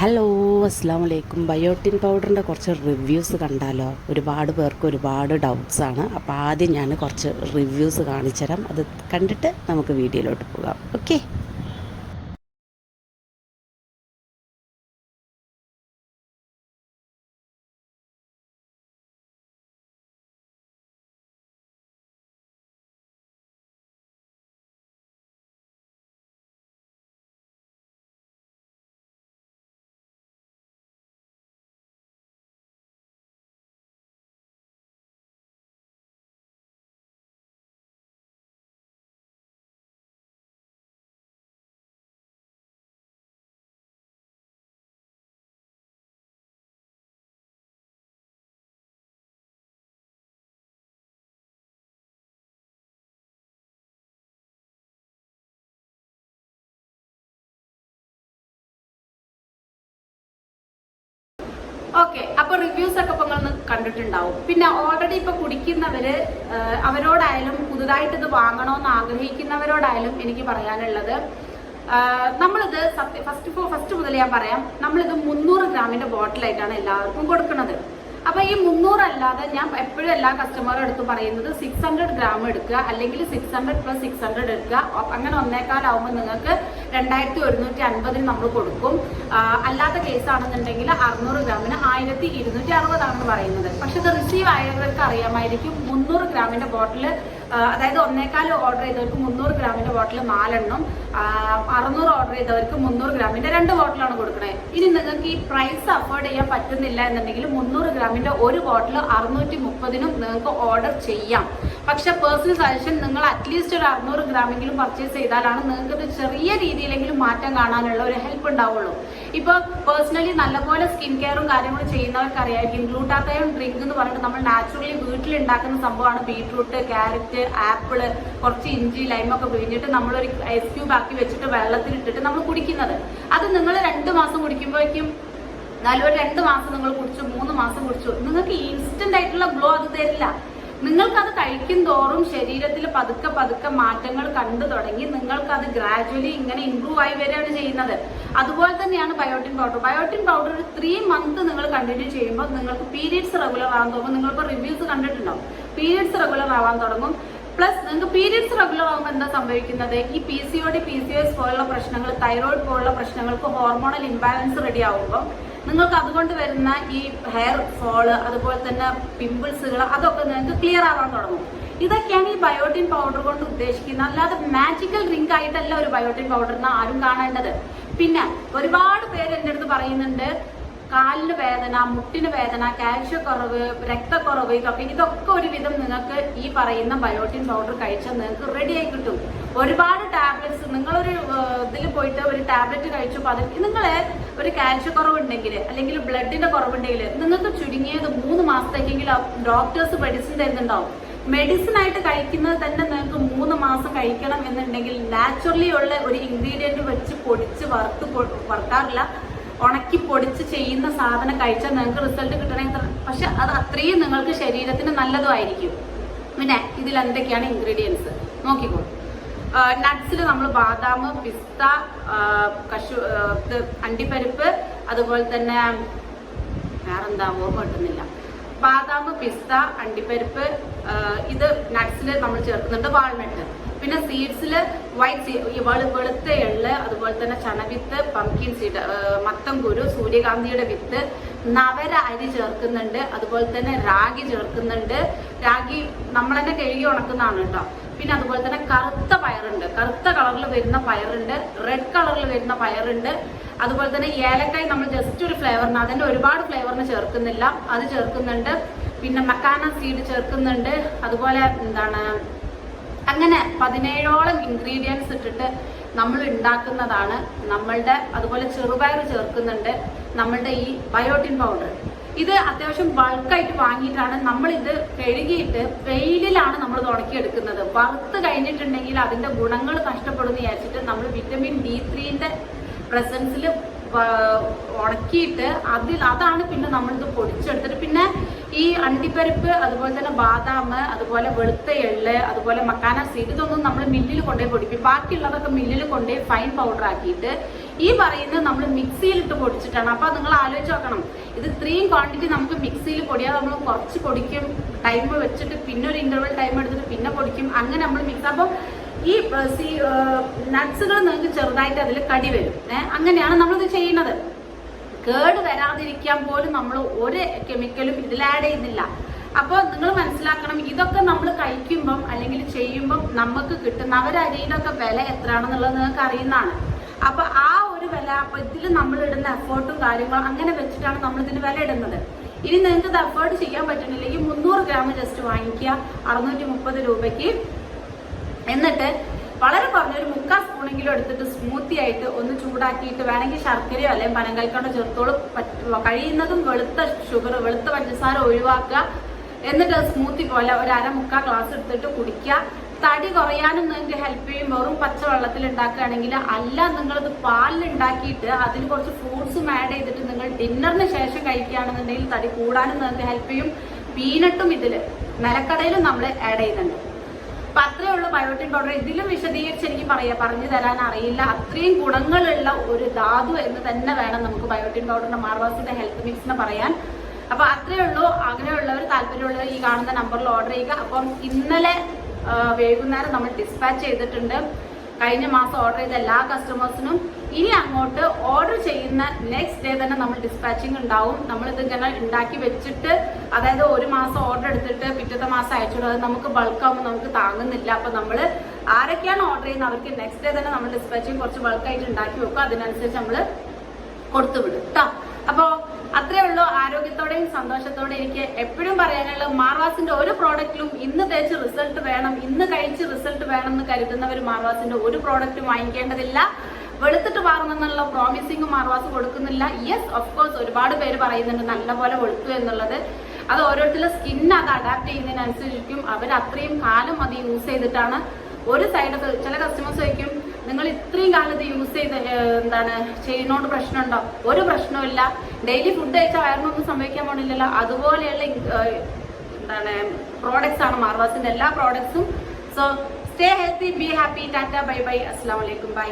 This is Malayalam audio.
ഹലോ, അസ്സാം വലൈക്കും. ബയോട്ടിൻ പൗഡറിൻ്റെ കുറച്ച് റിവ്യൂസ് കണ്ടാലോ? ഒരുപാട് പേർക്ക് ഒരുപാട് ഡൗട്ട്സാണ്. അപ്പോൾ ആദ്യം ഞാൻ കുറച്ച് റിവ്യൂസ് കാണിച്ചു തരാം. അത് കണ്ടിട്ട് നമുക്ക് വീഡിയോയിലോട്ട് പോകാം. ഓക്കെ. ഓക്കെ, അപ്പൊ റിവ്യൂസ് ഒക്കെ ഇപ്പൊ നിങ്ങൾ കണ്ടിട്ടുണ്ടാവും. പിന്നെ ഓൾറെഡി ഇപ്പൊ കുടിക്കുന്നവര് അവരോടായാലും പുതുതായിട്ട് ഇത് വാങ്ങണമെന്ന് ആഗ്രഹിക്കുന്നവരോടായാലും എനിക്ക് പറയാനുള്ളത്, നമ്മളിത് ഫസ്റ്റ് മുതൽ ഞാൻ പറയാം, നമ്മളിത് 300 ഗ്രാമിന്റെ ബോട്ടിലായിട്ടാണ് എല്ലാവർക്കും കൊടുക്കുന്നത്. അപ്പൊ ഈ 300 അല്ലാതെ ഞാൻ എപ്പോഴും എല്ലാ കസ്റ്റമറും എടുത്ത് പറയുന്നത് 600 ഗ്രാം എടുക്കുക, അല്ലെങ്കിൽ 600 + 600 എടുക്കുക. അങ്ങനെ 1.25 ആവുമ്പോൾ നിങ്ങൾക്ക് 2150 നമ്മൾ കൊടുക്കും. അല്ലാത്ത കേസ് ആണെന്നുണ്ടെങ്കിൽ 600 ഗ്രാമിന് 1260 ആണെന്ന് പറയുന്നത്. പക്ഷെ ഇത് റിസീവ് ആയവർക്ക് അറിയാമായിരിക്കും, 300 ഗ്രാമിന്റെ ബോട്ടില്, അതായത് 1.25 ഓർഡർ ചെയ്തവർക്ക് 300 ഗ്രാമിന്റെ ബോട്ടിൽ 4 എണ്ണം, 600 ഓർഡർ ചെയ്തവർക്ക് 300 ഗ്രാമിന്റെ 2 ബോട്ടിലാണ് കൊടുക്കണേ. ഇനി നിങ്ങൾക്ക് ഈ പ്രൈസ് അഫോർഡ് ചെയ്യാൻ പറ്റുന്നില്ല എന്നുണ്ടെങ്കിൽ 300 ഗ്രാമിന്റെ ഒരു ബോട്ടിൽ 630നും നിങ്ങൾക്ക് ഓർഡർ ചെയ്യാം. പക്ഷെ പേഴ്സണൽ സജഷൻ, നിങ്ങൾ അറ്റ്ലീസ്റ്റ് ഒരു 600 ഗ്രാമെങ്കിലും പർച്ചേസ് ചെയ്താലാണ് നിങ്ങൾക്ക് ഇത് ചെറിയ രീതിയിലെങ്കിലും മാറ്റം കാണാനുള്ള ഒരു ഹെൽപ്പ് ഉണ്ടാവുള്ളൂ. ഇപ്പൊ പേഴ്സണലി നല്ലപോലെ സ്കിൻ കെയറും കാര്യങ്ങളും ചെയ്യുന്നവർക്ക് അറിയായിരിക്കും, ഗ്ലൂട്ടാത്തയോൺ ഡ്രിങ്ക് എന്ന് പറഞ്ഞിട്ട് നമ്മൾ നാച്ചുറലി വീട്ടിൽ ഉണ്ടാക്കുന്ന സംഭവമാണ്. ബീട്രൂട്ട്, ക്യാരറ്റ്, ആപ്പിള്, കുറച്ച് ഇഞ്ചി, ലൈമൊക്കെ പിഴിഞ്ഞിട്ട് നമ്മളൊരു ഐസ് ക്യൂബ് ആക്കി വെച്ചിട്ട് വെള്ളത്തിലിട്ടിട്ട് നമ്മൾ കുടിക്കുന്നത്. അത് നിങ്ങൾ 2 മാസം കുടിക്കുമ്പോഴേക്കും, നല്ലൊരു 2 മാസം നിങ്ങൾ കുടിച്ചു, 3 മാസം കുടിച്ചു, നിങ്ങൾക്ക് ഇൻസ്റ്റന്റ് ആയിട്ടുള്ള ഗ്ലോ അത് തരില്ല. നിങ്ങൾക്കത് കഴിക്കും തോറും ശരീരത്തിൽ പതുക്കെ പതുക്കെ മാറ്റങ്ങൾ കണ്ടു തുടങ്ങി നിങ്ങൾക്കത് ഗ്രാജുവലി ഇങ്ങനെ ഇംപ്രൂവ് ആയി വരികയാണ് ചെയ്യുന്നത്. അതുപോലെ തന്നെയാണ് ബയോട്ടിൻ പൗഡർ. ബയോട്ടിൻ പൗഡർ ഒരു 3 മന്ത് നിങ്ങൾ കണ്ടിന്യൂ ചെയ്യുമ്പോൾ നിങ്ങൾക്ക് പീരിയഡ്സ് റെഗുലർ ആവാൻ തുടങ്ങും. നിങ്ങളിപ്പോൾ റിവ്യൂസ് കണ്ടിട്ടുണ്ടാവും, പീരിയഡ്സ് റെഗുലർ ആവാൻ തുടങ്ങും. പ്ലസ് നിങ്ങൾക്ക് പീരിയഡ്സ് റെഗുലർ ആകുമ്പോൾ എന്താ സംഭവിക്കുന്നത്, ഈ PCOD, PCOS പോലുള്ള പ്രശ്നങ്ങൾ, തൈറോയിഡ് പോലുള്ള പ്രശ്നങ്ങൾക്ക് ഹോർമോണൽ ഇംബാലൻസ് റെഡി ആവുമ്പോൾ നിങ്ങൾക്ക് അതുകൊണ്ട് വരുന്ന ഈ ഹെയർ ഫോള്, അതുപോലെ തന്നെ പിമ്പിൾസുകൾ, അതൊക്കെ നിങ്ങൾക്ക് ക്ലിയർ ആവാൻ തുടങ്ങും. ഇതൊക്കെയാണ് ഈ ബയോട്ടിൻ പൗഡർ കൊണ്ട് ഉദ്ദേശിക്കുന്നത്. അല്ലാതെ മാജിക്കൽ ഡ്രിങ്ക് ആയിട്ടല്ല ഒരു ബയോട്ടിൻ പൗഡറിന് ആരും കാണേണ്ടത്. പിന്നെ ഒരുപാട് പേര് എൻ്റെ അടുത്ത് പറയുന്നുണ്ട്, കാലിന് വേദന, മുട്ടിന് വേദന, കാൽഷ്യക്കുറവ്, രക്തക്കുറവ്, ഇതൊക്കെ ഒരുവിധം നിങ്ങൾക്ക് ഈ പറയുന്ന ബയോട്ടിൻ പൗഡർ കഴിച്ചാൽ നിങ്ങൾക്ക് റെഡി ആയി കിട്ടും. ഒരുപാട് ടാബ്ലറ്റ്സ്, നിങ്ങളൊരു ഇതിൽ പോയിട്ട് ഒരു ടാബ്ലറ്റ് കഴിച്ചു, നിങ്ങൾ ഒരു കാൽഷ്യക്കുറവ് ഉണ്ടെങ്കിൽ അല്ലെങ്കിൽ ബ്ലഡിന്റെ കുറവുണ്ടെങ്കിൽ നിങ്ങൾക്ക് ചുരുങ്ങിയത് 3 മാസത്തേക്കെങ്കിലും ഡോക്ടേഴ്സ് മെഡിസിൻ തരുന്നുണ്ടാവും. മെഡിസിൻ ആയിട്ട് കഴിക്കുന്നത് തന്നെ നിങ്ങൾക്ക് 3 മാസം കഴിക്കണം എന്നുണ്ടെങ്കിൽ നാച്ചുറലി ഉള്ള ഒരു ഇൻഗ്രീഡിയന്റ് വെച്ച് പൊടിച്ച് വറുക്കാറില്ല, ഉണക്കി പൊടിച്ച് ചെയ്യുന്ന സാധനം കഴിച്ചാൽ നിങ്ങൾക്ക് റിസൾട്ട് കിട്ടണമെങ്കിൽ, പക്ഷെ അത് അത്രയും നിങ്ങൾക്ക് ശരീരത്തിന് നല്ലതുമായിരിക്കും. പിന്നെ ഇതിൽ എന്തൊക്കെയാണ് ഇൻഗ്രീഡിയൻസ് നോക്കിക്കോളൂ. നട്ട്സിൽ നമ്മൾ ബാദാം, പിസ്ത, അണ്ടിപ്പരിപ്പ്, അതുപോലെ തന്നെ വേറെന്താ ഓർമ്മ കിട്ടുന്നില്ല, ബാദാം, പിസ്ത, അണ്ടിപ്പരിപ്പ്, ഇത് നട്ട്സിൽ നമ്മൾ ചേർക്കുന്നുണ്ട്. വാൾനട്ട്, പിന്നെ സീഡ്സിൽ വെളുത്ത എള്ള്, അതുപോലെ തന്നെ ചണവിത്ത്, പംകിൻ സീഡ്, മത്തംകുരു, സൂര്യകാന്തിയുടെ വിത്ത്, നവര അരി ചേർക്കുന്നുണ്ട്. അതുപോലെ തന്നെ രാഗി ചേർക്കുന്നുണ്ട്. രാഗി നമ്മൾ തന്നെ കഴുകി ഉണക്കുന്നതാണ് കേട്ടോ. പിന്നെ അതുപോലെ തന്നെ കറുത്ത പയറുണ്ട്, കറുത്ത കളറിൽ വരുന്ന പയറുണ്ട്, റെഡ് കളറിൽ വരുന്ന പയറുണ്ട്. അതുപോലെ തന്നെ ഏലക്കായ് നമ്മൾ ജസ്റ്റ് ഒരു ഫ്ലേവറിന്, അതിന്റെ ഒരുപാട് ഫ്ലേവറിന് ചേർക്കുന്നില്ല, അത് ചേർക്കുന്നുണ്ട്. പിന്നെ മക്കാന സീഡ് ചേർക്കുന്നുണ്ട്. അതുപോലെ അങ്ങനെ 17ഓളം ഇൻഗ്രീഡിയൻസ് ഇട്ടിട്ട് നമ്മൾ ഉണ്ടാക്കുന്നതാണ് നമ്മളുടെ. അതുപോലെ ചെറുപയർ ചേർക്കുന്നുണ്ട് നമ്മളുടെ ഈ ബയോട്ടിൻ പൗഡർ. ഇത് അത്യാവശ്യം ബൾക്കായിട്ട് വാങ്ങിയിട്ടാണ് നമ്മളിത് കഴുകിയിട്ട് വെയിലിലാണ് നമ്മൾ ഉണക്കിയെടുക്കുന്നത്. വറുത്ത് കഴിഞ്ഞിട്ടുണ്ടെങ്കിൽ അതിന്റെ ഗുണങ്ങൾ നഷ്ടപ്പെടുമെന്ന് വിചാരിച്ചിട്ട് നമ്മൾ വിറ്റമിൻ D3ന്റെ പ്രസൻസിൽ ഉണക്കിയിട്ട് അതാണ് പിന്നെ നമ്മളിത് പൊടിച്ചെടുത്തിട്ട്, പിന്നെ ഈ അണ്ടിപ്പരിപ്പ്, അതുപോലെ തന്നെ ബാദാം, അതുപോലെ വെളുത്ത എള്ള്, അതുപോലെ മക്കാന സീഡ്, ഇതൊന്നും നമ്മൾ മില്ലിൽ കൊണ്ടുപോയി പൊടിക്കും. ബാക്കിയുള്ളതൊക്കെ മില്ലിൽ കൊണ്ടുപോയി ഫൈൻ പൗഡർ ആക്കിയിട്ട് ഈ പറയുന്നത് നമ്മൾ മിക്സിയിലിട്ട് പൊടിച്ചിട്ടാണ്. അപ്പൊ നിങ്ങൾ ആലോചിച്ച് നോക്കണം, ഇത് ഇത്രയും ക്വാണ്ടിറ്റി നമുക്ക് മിക്സിയിൽ പൊടിയാതെ നമ്മൾ കുറച്ച് പൊടിക്കും, ടൈം വെച്ചിട്ട് പിന്നെ ഒരു ഇന്റർവൽ ടൈം എടുത്തിട്ട് പിന്നെ പൊടിക്കും, അങ്ങനെ നമ്മൾ മിക്സ്. അപ്പോൾ ഈ നട്ട്സുകൾ നിങ്ങൾക്ക് ചെറുതായിട്ട് അതിൽ കടി വരും. അങ്ങനെയാണ് നമ്മളിത് ചെയ്യുന്നത്. കേട് വരാതിരിക്കാൻ പോലും നമ്മൾ ഒരു കെമിക്കലും ഇതിൽ ആഡ് ചെയ്യുന്നില്ല. അപ്പോൾ നിങ്ങൾ മനസ്സിലാക്കണം, ഇതൊക്കെ നമ്മൾ കഴിക്കുമ്പം അല്ലെങ്കിൽ ചെയ്യുമ്പം നമുക്ക് കിട്ടുന്ന അവരരിയിലൊക്കെ വില എത്രയാണെന്നുള്ളത് നിങ്ങൾക്ക് അറിയുന്നതാണ്. അപ്പൊ ആ ഒരു വില, അപ്പൊ ഇതിൽ നമ്മൾ ഇടുന്ന എഫേർട്ടും കാര്യങ്ങളും അങ്ങനെ വെച്ചിട്ടാണ് നമ്മൾ ഇതിന് വില ഇടുന്നത്. ഇനി നിങ്ങൾക്ക് ഇത് എഫേർട്ട് ചെയ്യാൻ പറ്റുന്നില്ലെങ്കിൽ 300 ഗ്രാം ജസ്റ്റ് വാങ്ങിക്കുക 630 രൂപയ്ക്ക്. എന്നിട്ട് വളരെ കുറഞ്ഞൊരു 3/4 സ്പൂണെങ്കിലും എടുത്തിട്ട് സ്മൂത്തി ആയിട്ട് ഒന്ന് ചൂടാക്കിയിട്ട് വേണമെങ്കിൽ ശർക്കരയോ അല്ലെങ്കിൽ പനങ്കൽക്കണ്ടോ ചേർത്തോളൂ. കഴിയുന്നതും വെളുത്ത ഷുഗർ, വെളുത്ത പഞ്ചസാര ഒഴിവാക്കുക. എന്നിട്ട് സ്മൂത്തി പോലെ ഒരു 1/4 ഗ്ലാസ് എടുത്തിട്ട് കുടിക്കുക. തടി കുറയാനും നിങ്ങൾക്ക് ഹെൽപ്പ് ചെയ്യും. വെറും പച്ചവെള്ളത്തിൽ ഉണ്ടാക്കുകയാണെങ്കിൽ. അല്ല, നിങ്ങളിത് പാലിൽ ഉണ്ടാക്കിയിട്ട് അതിന് കുറച്ച് ഫ്രൂട്ട്സും ആഡ് ചെയ്തിട്ട് നിങ്ങൾ ഡിന്നറിന് ശേഷം കഴിക്കുകയാണെന്നുണ്ടെങ്കിൽ തടി കൂടാനും നിങ്ങൾക്ക് ഹെൽപ്പ് ചെയ്യും. പീനട്ടും ഇതില് നിലക്കടയിലും നമ്മൾ ആഡ് ചെയ്യുന്നുണ്ട്. അപ്പൊ അത്രയേ ഉള്ളൂ ബയോട്ടിൻ പൗഡർ. ഇതിലും വിശദീകരിച്ച് എനിക്ക് പറഞ്ഞു തരാൻ അറിയില്ല. അത്രയും ഗുണങ്ങളുള്ള ഒരു ധാതു എന്ന് തന്നെ വേണം നമുക്ക് ബയോട്ടിൻ പൗഡറിന്റെ മാർവാസിന്റെ ഹെൽത്ത് മിക്സിനെ പറയാൻ. അപ്പൊ അത്രയേ ഉള്ളൂ. ആഗ്രഹമുള്ളവർ, താല്പര്യമുള്ളവർ ഈ കാണുന്ന നമ്പറിൽ ഓർഡർ ചെയ്യുക. അപ്പം ഇന്നലെ വൈകുന്നേരം നമ്മൾ ഡിസ്പാച്ച് ചെയ്തിട്ടുണ്ട്. കഴിഞ്ഞ മാസം ഓർഡർ ചെയ്ത എല്ലാ കസ്റ്റമേഴ്സിനും ഇനി അങ്ങോട്ട് ഓർഡർ ചെയ്യുന്ന നെക്സ്റ്റ് ഡേ തന്നെ നമ്മൾ ഡിസ്പാച്ചിങ് ഉണ്ടാവും. നമ്മളിത് ഇങ്ങനെ ഉണ്ടാക്കി വെച്ചിട്ട്, അതായത് ഒരു മാസം ഓർഡർ എടുത്തിട്ട് പിറ്റത്തെ മാസം അയച്ചിടും. അത് നമുക്ക് ബൾക്കാവുമ്പോൾ നമുക്ക് താങ്ങുന്നില്ല. അപ്പൊ നമ്മൾ ആരൊക്കെയാണ് ഓർഡർ ചെയ്യുന്നത് അവർക്ക് നെക്സ്റ്റ് ഡേ തന്നെ നമ്മൾ ഡിസ്പാച്ചിങ് കുറച്ച് ബൾക്കായിട്ട് ഉണ്ടാക്കി വെക്കും. അതിനനുസരിച്ച് നമ്മൾ കൊടുത്തുവിടും കേട്ടോ. അപ്പോ അത്രേ ഉള്ളൂ. ആരോഗ്യത്തോടെയും സന്തോഷത്തോടെയും എനിക്ക് എപ്പോഴും പറയാനുള്ളത്, മാർവാസിന്റെ ഒരു പ്രോഡക്റ്റിലും ഇന്ന് തേച്ച് റിസൾട്ട് വേണം, ഇന്ന് കഴിച്ച് റിസൾട്ട് വേണം എന്ന് കരുതുന്നവർ മാർവാസിന്റെ ഒരു പ്രോഡക്റ്റും വാങ്ങിക്കേണ്ടതില്ല. വെളുത്തിട്ട് മാറുമെന്നുള്ള പ്രോമിസിംഗ് മാർവാസ് കൊടുക്കുന്നില്ല. യെസ്, ഓഫ് കോഴ്സ് ഒരുപാട് പേര് പറയുന്നുണ്ട് നല്ലപോലെ വെളുത്തു എന്നുള്ളത്. അത് ഓരോരുത്തരുടെ സ്കിൻ അത് അഡാപ്റ്റ് ചെയ്യുന്നതിനനുസരിച്ചിരിക്കും. അവർ അത്രയും കാലം അത് യൂസ് ചെയ്തിട്ടാണ്. ഒരു സൈഡ് എഫക്ട്, ചില കസ്റ്റമേഴ്സ് ചോദിക്കും, നിങ്ങൾ ഇത്രയും കാലം ഇത് യൂസ് ചെയ്ത് ചെയ്യുന്നോണ്ട് പ്രശ്നമുണ്ടോ? ഒരു പ്രശ്നമില്ല. ഡെയിലി ഫുഡ് കഴിച്ചാൽ വയറിനൊന്നും സംഭവിക്കാൻ പോണില്ലല്ലോ. അതുപോലെയുള്ള പ്രോഡക്ട്സ് ആണ് മാർവാസിന്റെ എല്ലാ പ്രോഡക്ട്സും. So stay healthy, be happy. Tata, bye bye, അസ്സലാമു അലൈക്കും, ബൈ.